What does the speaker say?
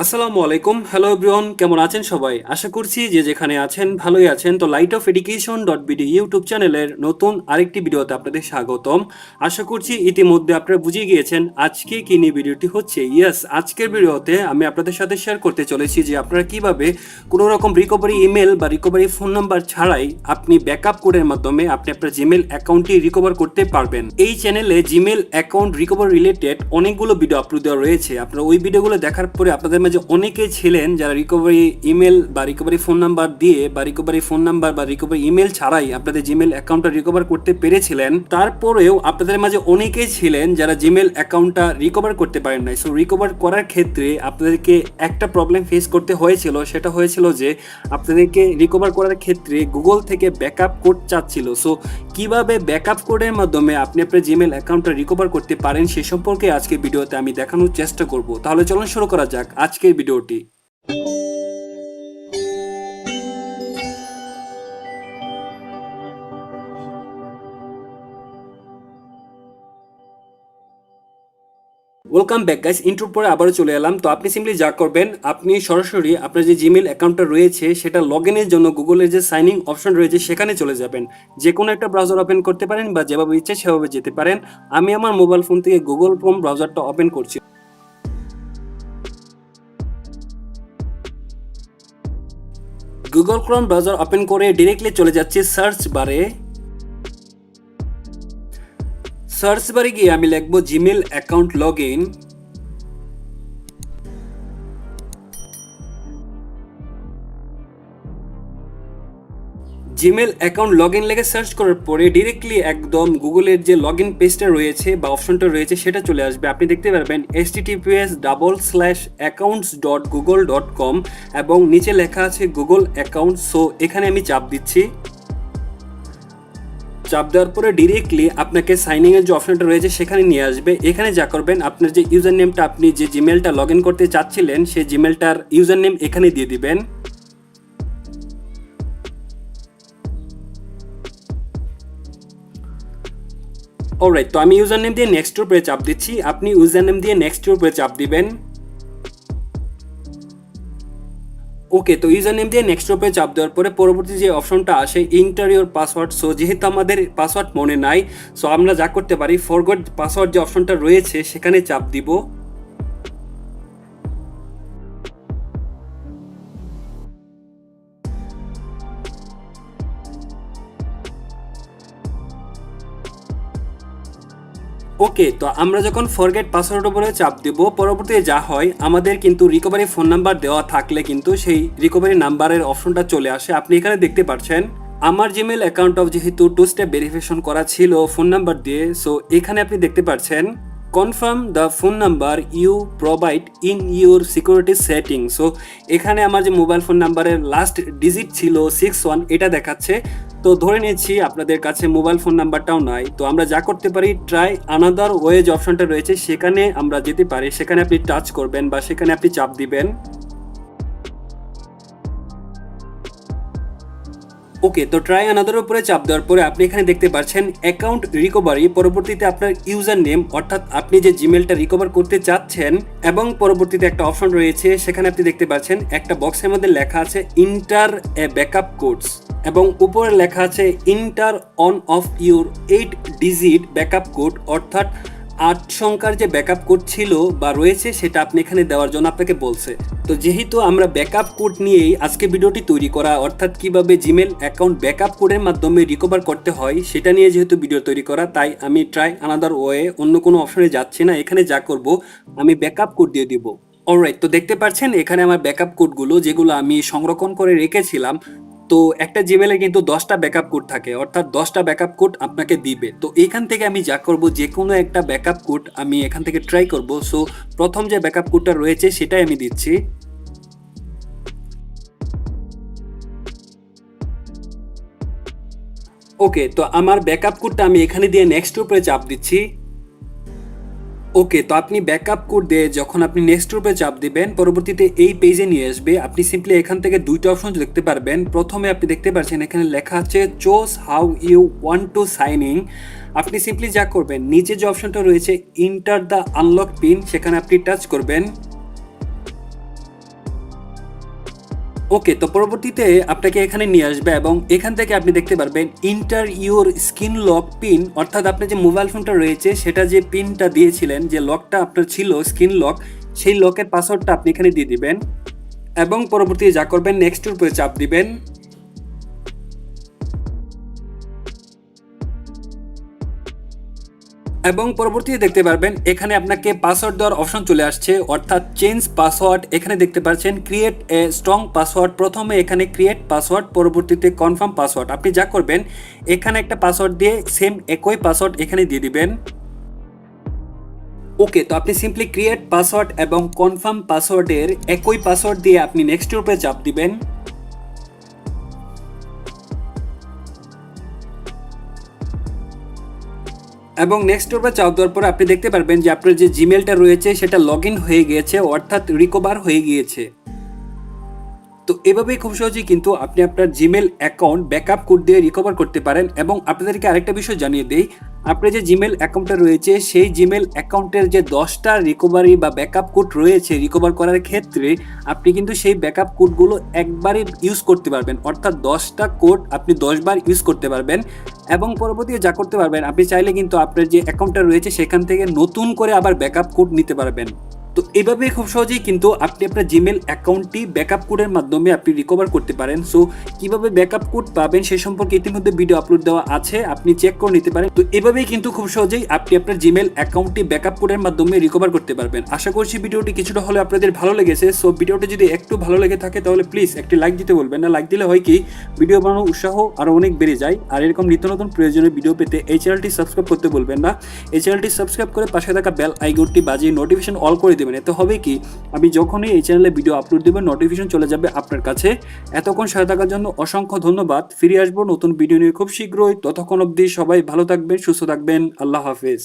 আসসালামু আলাইকুম। Hello everyone, কেমন আছেন সবাই? আশা করছি যে যেখানে আছেন ভালোই আছেন। তো light off education dot BD YouTube চ্যানেলের নতুন আরেকটি ভিডিওতে আপনাদের স্বাগতম। আশা করছি ইতিমধ্যে আপনারা বুঝে গিয়েছেন আজকে কি নিয়ে ভিডিওটি হচ্ছে। আজকের ভিডিওতে আমি আপনাদের সাথে শেয়ার করতে চলেছি যে আপনারা কিভাবে কোনো রকম রিকভারি ইমেল বা রিকভারি ফোন নাম্বার ছাড়াই আপনি ব্যাকআপ কোডের মাধ্যমে আপনি আপনার জিমেল অ্যাকাউন্টটি রিকভার করতে পারবেন। এই চ্যানেলে জিমেল অ্যাকাউন্ট রিকভার রিলেটেড অনেকগুলো ভিডিও আপলোড দেওয়া রয়েছে। আপনারা ওই ভিডিওগুলো দেখার পরে আপনাদের যে অনেকে ছিলেন যারা রিকভারি ইমেল বা রিকভারি ফোন নাম্বার দিয়ে বা রিকভারি ফোন নাম্বার বা রিকভারি ইমেল ছাড়াই আপনাদের জিমেল অ্যাকাউন্টটা রিকভার করতে পেরেছিলেন, তারপরেও আপনাদের মাঝে অনেকেই ছিলেন যারা জিমেল অ্যাকাউন্টটা রিকভার করতে পারেন নাই। সো রিকভার করার ক্ষেত্রে আপনাদেরকে একটা প্রবলেম ফেস করতে হয়েছিল, সেটা হয়েছিল যে আপনাদেরকে রিকভার করার ক্ষেত্রে গুগল থেকে ব্যাকআপ কোড চাচ্ছিল। সো কিভাবে ব্যাকআপ কোডের মাধ্যমে আপনি আপনার জিমেল অ্যাকাউন্টটা রিকভার করতে পারেন সে সম্পর্কে আজকে ভিডিওতে আমি দেখানোর চেষ্টা করব। তাহলে চলুন শুরু করা যাক আজকের ভিডিওটি। ওয়েলকাম ব্যাক গাইস, ইন্ট্রোর পরে আবারও চলে এলাম। তো আপনি সিম্পলি যা করবেন, আপনি সরাসরি আপনার যে জিমেল অ্যাকাউন্টটা রয়েছে সেটা লগ ইনের জন্য গুগলের যে সাইন ইন অপশন রয়েছে সেখানে চলে যাবেন। যে কোনো একটা ব্রাউজার ওপেন করতে পারেন বা যেভাবে ইচ্ছে সেভাবে যেতে পারেন। আমি আমার মোবাইল ফোন থেকে গুগল ক্রোম ব্রাউজারটা ওপেন করছি। গুগল ক্রোম ব্রাউজার ওপেন করে ডিরেক্টলি চলে যাচ্ছি সার্চ বারে। সার্চ বারে গিয়ে আমি লিখবো Gmail account log in. Gmail account log in লেগে সার্চ করার পরে ডিরেক্টলি একদম গুগলের যে লগ ইন পেজটা রয়েছে বা অপশনটা রয়েছে সেটা চলে আসবে। আপনি দেখতে পারবেন https://accounts.google.com এবং নিচে লেখা আছে গুগল অ্যাকাউন্ট। সো এখানে আমি চাপ দিচ্ছি। চাপ দেওয়ার পরে ডিরেক্টলি আপনাকে সাইনিং এর যে অপশনটা রয়েছে সেখানে নিয়ে আসবে। এখানে যা করবেন, আপনার যে ইউজার নেমটা আপনি যে জিমেলটা লগ ইন করতে চাচ্ছিলেন সেই জিমেলটার ইউজার নেম এখানে দিয়ে দিবেন। অলরাইট, তো আমি ইউজার নেম দিয়ে নেক্সট এর উপরে চাপ দিচ্ছি। আপনি ইউজার নেম দিয়ে নেক্সট এর উপরে চাপ দিবেন। ওকে, তো ইউজার নেম দিয়ে নেক্সট উপরে চাপ দেওয়ার পরে পরবর্তী যে অপশনটা আসে ইন্টার ইউর পাসওয়ার্ড। সো যেহেতু আমাদের পাসওয়ার্ড মনে নাই, সো আমরা যা করতে পারি ফরগট পাসওয়ার্ড যে অপশনটা রয়েছে সেখানে চাপ দিব। ওকে, তো আমরা যখন ফরগেট পাসওয়ার্ডের উপরে চাপ দেব, পরবর্তীতে যা হয় আমাদের কিন্তু রিকভারি ফোন নাম্বার দেওয়া থাকলে কিন্তু সেই রিকভারি নাম্বারের অপশনটা চলে আসে। আপনি এখানে দেখতে পাচ্ছেন আমার জিমেল অ্যাকাউন্ট যেহেতু 2 স্টেপ ভেরিফিকেশন করা ছিল ফোন নাম্বার দিয়ে, সো এখানে আপনি দেখতে পাচ্ছেন confirm the phone number you provide in your security setting. So এখানে আমার যে মোবাইল ফোন নাম্বারের লাস্ট ডিজিট ছিল 61 এটা দেখাচ্ছে। তো ধরে নিয়েছি আপনাদের কাছে মোবাইল ফোন নাম্বারটাও নাই। তো আমরা যা করতে পারি ট্রাই আনাদার ওয়ে যে অপশনটা রয়েছে সেখানে আমরা যেতে পারি। সেখানে আপনি টাচ করবেন বা সেখানে আপনি চাপ দিবেন। ওকে, তো ট্রাই আনাদারের উপরে চাপ দেওয়ার পরে আপনি এখানে দেখতে পাচ্ছেন অ্যাকাউন্ট রিকভারি। পরবর্তীতে আপনার ইউজার নেম অর্থাৎ আপনি যে জিমেলটা রিকভার করতে চাচ্ছেন এবং পরবর্তীতে একটা অপশন রয়েছে সেখানে আপনি দেখতে পাচ্ছেন একটা বক্সের মধ্যে লেখা আছে ইন্টার এ ব্যাকআপ কোডস এবং উপরে লেখা আছে inter on of your 8 digit backup code, অর্থাৎ 8 সংখ্যার যে ব্যাকআপ কোড ছিল বা রয়েছে সেটা আপনি এখানে দেওয়ার জন্য আপনাকে বলছে। তো যেহেতু আমরা ব্যাকআপ কোড নিয়েই আজকে ভিডিওটি তৈরি করা, অর্থাৎ কিভাবে জিমেল অ্যাকাউন্ট ব্যাকআপ কোডের মাধ্যমে রিকভার করতে হয় সেটা নিয়ে যেহেতু ভিডিও তৈরি করা, তাই আমি ট্রাই আনাদার ওয়ে অন্য কোনো অপশনে যাচ্ছি না। এখানে যা করব আমি ব্যাকআপ কোড দিয়ে দিব। অলরাইট, তো দেখতে পাচ্ছেন এখানে আমার ব্যাকআপ কোডগুলো যেগুলো আমি সংরক্ষণ করে রেখেছিলাম। তো একটা জিমেলে কিন্তু 10টা ব্যাকআপ কোড থাকে, অর্থাৎ 10টা ব্যাকআপ কোড আপনাকে দিবে। তো এখান থেকে আমি যা করব যে কোনো একটা ব্যাকআপ কোড আমি এখান থেকে ট্রাই করব। সো প্রথম যে ব্যাকআপ কোডটা রয়েছে সেটাই আমি দিচ্ছি। ওকে, তো আমার ব্যাকআপ কোডটা আমি এখানে দিয়ে নেক্সট উপরে চাপ দিচ্ছি। ওকে, তো আপনি ব্যাকআপ কোড দিয়ে যখন আপনি নেক্সট গ্রুপে চাপ দিবেন পরবর্তীতে এই পেজে নিয়ে আসবে। আপনি সিম্পলি এখান থেকে দুইটা অপশন দেখতে পারবেন। প্রথমে আপনি দেখতে পাচ্ছেন এখানে লেখা আছে choose how you want to sign in. আপনি সিম্পলি যা করবেন নিচে যে অপশনটা রয়েছে ইন্টার দ্য আনলক পিন সেখানে আপনি টাচ করবেন। ওকে, তো পরবর্তীতে আপনাকে এখানে নিয়ে আসবে এবং এখান থেকে আপনি দেখতে পারবেন inter your screen lock pin, অর্থাৎ আপনার যে মোবাইল ফোনটা রয়েছে সেটা যে পিনটা দিয়েছিলেন, যে লকটা আপনার ছিল স্ক্রিন লক, সেই লকের পাসওয়ার্ডটা আপনি এখানে দিয়ে দিবেন এবং পরবর্তীতে যা করবেন নেক্সটের উপরে চাপ দিবেন। এবং পরবর্তীতে দেখতে পারবেন এখানে আপনাকে পাসওয়ার্ড দেওয়ার অপশন চলে আসছে, অর্থাৎ চেঞ্জ পাসওয়ার্ড। এখানে দেখতে পাচ্ছেন ক্রিয়েট এ স্ট্রং পাসওয়ার্ড, প্রথমে এখানে ক্রিয়েট পাসওয়ার্ড, পরবর্তীতে কনফার্ম পাসওয়ার্ড। আপনি যা করবেন এখানে একটা পাসওয়ার্ড দিয়ে সেম একই পাসওয়ার্ড এখানে দিয়ে দিবেন। ওকে, তো আপনি সিম্পলি ক্রিয়েট পাসওয়ার্ড এবং কনফার্ম পাসওয়ার্ডের একই পাসওয়ার্ড দিয়ে আপনি নেক্সটের উপরে চাপ দিবেন। এবং নেক্সট উপরে চাপ দেওয়ার পরে আপনি দেখতে পারবেন যে আপনার যে জিমেলটা রয়েছে সেটা লগ ইন হয়ে গিয়েছে, অর্থাৎ রিকভার হয়ে গিয়েছে। তো এভাবেই খুব সহজেই কিন্তু আপনি আপনার জিমেল অ্যাকাউন্ট ব্যাকআপ কোড দিয়ে রিকভার করতে পারেন। এবং আপনাদেরকে আরেকটা বিষয় জানিয়ে দেই, আপনার যে জিমেল অ্যাকাউন্টটা রয়েছে সেই জিমেল অ্যাকাউন্টের যে 10টা রিকভারি বা ব্যাকআপ কোড রয়েছে রিকভার করার ক্ষেত্রে, আপনি কিন্তু সেই ব্যাকআপ কোডগুলো একবারই ইউজ করতে পারবেন, অর্থাৎ 10টা কোড আপনি 10 বার ইউজ করতে পারবেন। এবং পরবর্তীতে যা করতে পারবেন, আপনি চাইলে কিন্তু আপনার যে অ্যাকাউন্টটা রয়েছে সেখান থেকে নতুন করে আবার ব্যাকআপ কোড নিতে পারবেন। তো এভাবে খুব সহজেই কিন্তু আপনি আপনার জিমেল অ্যাকাউন্টটি ব্যাকআপ কোডের মাধ্যমে আপনি রিকভার করতে পারেন। সো কিভাবে ব্যাকআপ কোড পাবেন সে সম্পর্কে ইতিমধ্যে ভিডিও আপলোড দেওয়া আছে, আপনি চেক করে নিতে পারেন। তো এভাবেই কিন্তু খুব সহজেই আপনি আপনার জিমেল অ্যাকাউন্টটি ব্যাকআপ কোডের মাধ্যমে রিকভার করতে পারবেন। আশা করছি ভিডিওটি কিছুটা হলে আপনাদের ভালো লেগেছে। সো ভিডিওটি যদি একটু ভালো লেগে থাকে তাহলে প্লিজ একটি লাইক দিতে বলবেন না। লাইক দিলে হয় কি, ভিডিও বানানোর উৎসাহ আরও অনেক বেড়ে যায়। আর এরকম নিত্য নতুন প্রয়োজনীয় ভিডিও পেতে এই চ্যানেলটি সাবস্ক্রাইব করতে বলবেন না। এই চ্যানেলটি সাবস্ক্রাইব করে পাশে থাকা বেল আইকনটি বাজিয়ে নোটিফিকেশন অল করে দেবেন। এতে হবে কি, আমি যখনই এই চ্যানেলে ভিডিও আপলোড দেব নোটিফিকেশন চলে যাবে আপনার কাছে। এতক্ষণ সাথে থাকার জন্য অসংখ্য ধন্যবাদ। ফিরে আসবো নতুন ভিডিও নিয়ে খুব শীঘ্রই। ততক্ষণ অবধি সবাই ভালো থাকবেন, সুস্থ থাকবেন। আল্লাহ হাফেজ।